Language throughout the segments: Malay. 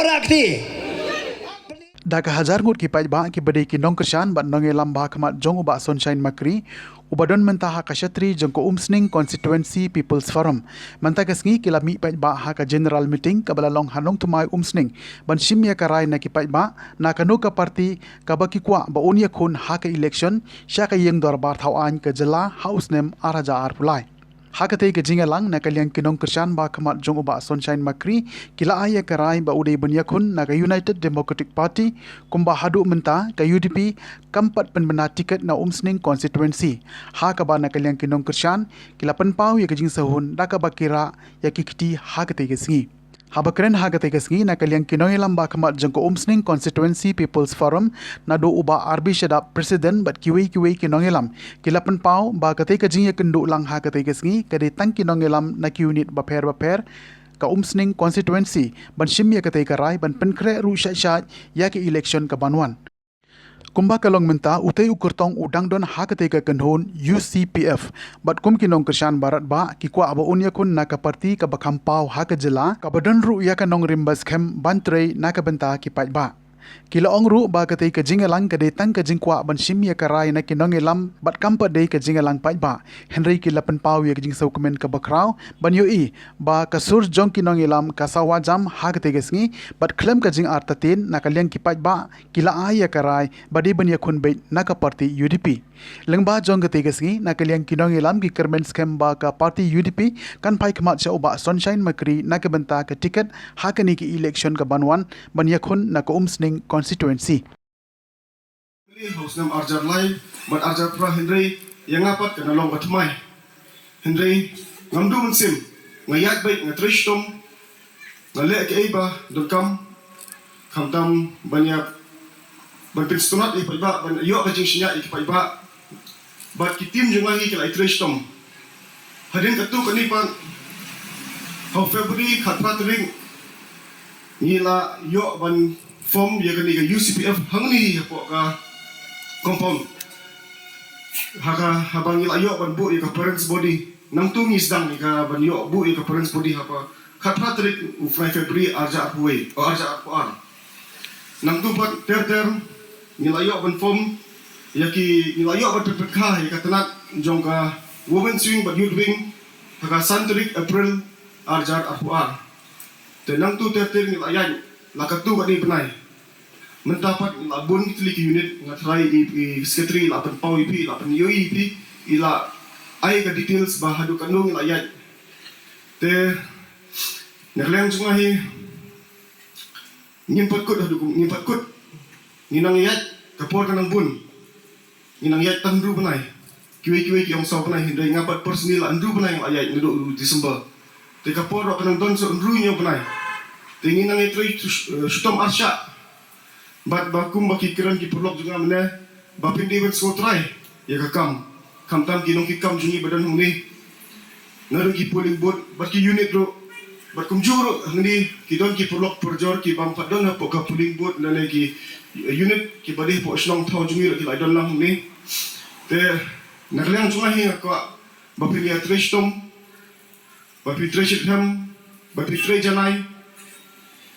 borak ni. Dak hajar ngut ki pai ba ki bade ki nong kershan bat nong elam ba khamat jong uba sunshine makri ubadon mentaha kashatri jong ko Umsning constituency people's forum menta kasngi ki lami pai ba ha ka general meeting ka balalong hanong tumai Umsning ban shimya karai na ki pai ba na kanu ka parti ka ba ki kwa ba unia khun ha ka election sha ka yeng dor bar thau an ka jala house name araja ar pulai Hakatay kajingalang na kalyang kinong kersyan ba kamat jong uba sunshine makri kila aya karai ba uday banyakun na ka United Democratic Party kumba hadu menta ka UDP kampat penbena tiket na Umsning constituency. Ha ka ba na kalyang kinong kersyan kila penpau ya kajing sahun da ka ba kira ya kikiti hakatay kasingi. Habakren hagatay kasngi na kalyang kinoy lang ba kamat jang ko Umsning Constituency People's Forum na do uba RB Shadap President bat kiwi kinoy lam kilapan pau ba katay kajing yakendu lang hagatay kasngi kaday tang kinoy lam na unit baper ka Umsning Constituency ban shimya katay karay ban penkre ru shat ya ki election ka banwan. Kumba kalong menta utai kyrtong udang don hakatay ka kanhon UCPF bat kum kinong kersyan barat ba kikwa aba unya kun naka parti ka bakampaw haka jela ka badan ru ya kanong rimbas kem bantrey naka benta kipat ba kila ong ru ba katay ka jingalang ka detang ka jingkwa ban shimya karay na kinong elam bat kampa day ka jingalang pat ba Henry kila penpaw ya ka jing saukumen ka bakraw ban yoi ba kasur jong kinong elam kasawa jam hakatay kasngi bat klem ka jing artatin na kalyang kipat ba kila aya karay ba di ban yakun bait naka parti UDP lengba jong katay kasngi na kalyang kinong elam ki kermen scam ba ka parti UDP kan pai kamat sa uba sunshine makri naka benta ka tiket hakani ki election ka banwan ban yakun na ka Umsning constituency. House nam arjar lai mat arjar pra Henry yang apat kana long batmai Henry ngamdu mensim ngayat baik ngatrishtom ngale ke iba dokam kamtam banyak berpinstunat ipa ban yo ka jing sinya ipa iba bat kitim jungahi kala itrishtom hadin katu kani pa February khatpat ring nila yo ban form ya kani ka UCPF hangni hapo ka compound haka habang ila yo ban bu ka parents body nang tungis dang ni ka ban yo bu ka parents body hapa khatrik February arja apwe o arja apar nang tu pat ter nila yo ban form ya ki nila yo ban pepka ya ka tanat jong ka women swing ban youth wing haka santrik April arja apar te nang tu ter nila yan lakatu ka ni penai mendapat labun kitli ki unit ngatrai i secretary la pen pau ipi la pen yoi ipi ila ai ka details ba hadu kanung ila yat te nakleng sungahi nyimpat kut ninang yat kapor kanang bun ninang yat tandru benai kiwi ki ong saw benai hindai ngapat personil andru benai ila yat ndu December te kapor kanang don so andru nyo benai te ninang itri shutom arsha bat bakum bakikiran ki perlok juga mana bapin dia bet sotrai ya kam tam kinong ki kam jungi badan huni ngaru ki polling booth bat ki unit ro bat kum juro ngni ki don ki perlok perjor ki bam padon ha ka polling booth na ki unit ki badi po slong thau jungi ro ki lai don lang huni te nakleng junga hi ko bapin ya treshtom bapin treshitham bapin trejanai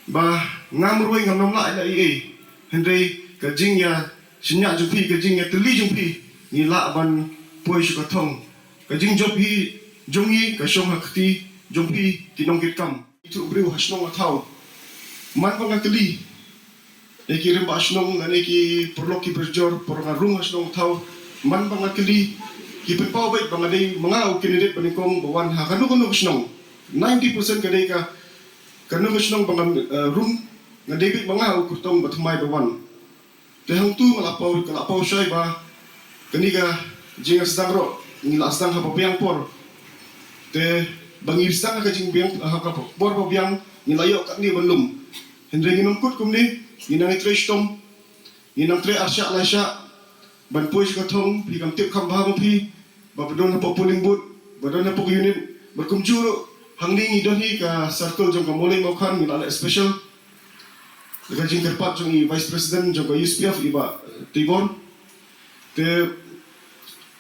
ba ngamroi ngamnom la ila ai Henry kajing ya sinya jumpi kajing ya teli jumpi ni la ban poi shukatong kajing jopi jongi ka shong hakti jumpi kinong kitkam itu breu hasnong athau man bang teli eki rim basnong ngane ki perlok ki berjor porngarung hasnong athau man bang teli ki penpau baik bang adai mangau candidate panikong bawan ha kanu hasnong 90% kadai ka kanu hasnong bang room nga David mga kutong batmay bawan te hang tu malapau shay ba kaniga jing asdang ro ngila asdang ha papiang por te bangir asdang ka jing biang ha ka por papiang nilayo ka ni banlum Henry nginong kut kumni nginang itreshtom nginang tre arsya alasya ban push ka thong pikam tip kham ba pi ba badon ha polling booth badon ha unit berkum juro hangni ngidoni ka circle jong ka moling mokhan ngila special Dekat jing terpat jong i vice president jong ka UCPF iba Tibor te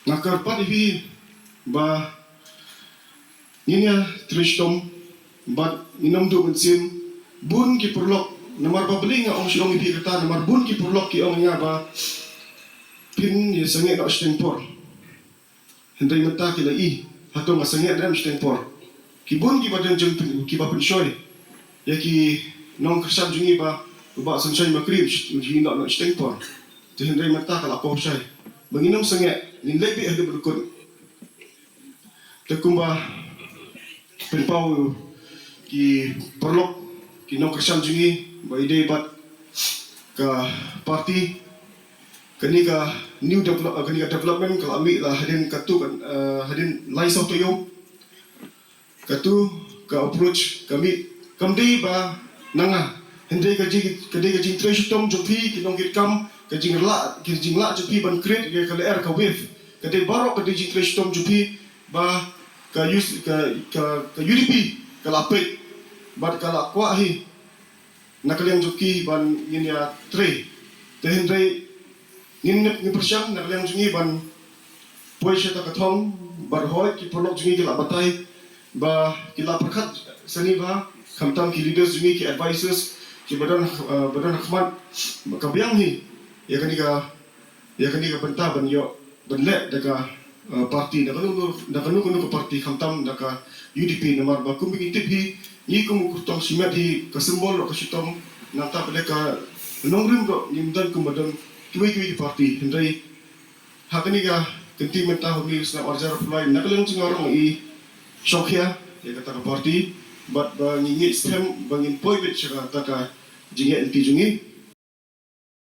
nakarpat ibi ba ninya trishtom bat inom du mensim bun ki perlok namar babling nga ong siong ipi kata namar bun ki purlok ki ong nga ba pin ni sange na stempor hendai mata ki lai hato nga sange dam stempor ki bun ki badan jeng ki ba pensoi ya ki nong kersan jungi ba sunshine makrib ji na stempor te hendai mata kala ko sai menginam sange ni lebi ada berkut tekumba penpau ki perlok ki nong kersan jungi ba ide bat ka parti kani ka new development kalau ambil lah hadin katu kan hadin lai sau toyo katu ka approach kami kamdi ba nanga hendai ka jing trash tom jopi ki nong kit kam ka jing la jopi ban create ka le ka wave ka de barok ka jing trash tom jopi ba ka use ka UDP ka lapet bat ka la kwa hi nakaliang juki ban yin ya tre te hendai nin ni persiang nakaliang jungi ban poi syata katong bar hoi ki prolog jungi la batai ba kila perkat seni ba kamtam ki leaders jungi ki advisors ki badan khmat kabiang hi ya kani ka benta ban yo ban le daga parti da kanu parti kamtam daga UDP namar ba kumbi tip hi ni kum kutong simet hi ka simbol ka sitom nata pada ka nongrim do nimdan kumadang kiwi di parti hendai hakani ka kenti menta hobi sna orjar fulai nakaleng cingorong i shokya ya kata ka parti bat ba ngingi stem bangin poi bet chaka taka jinge enti jungi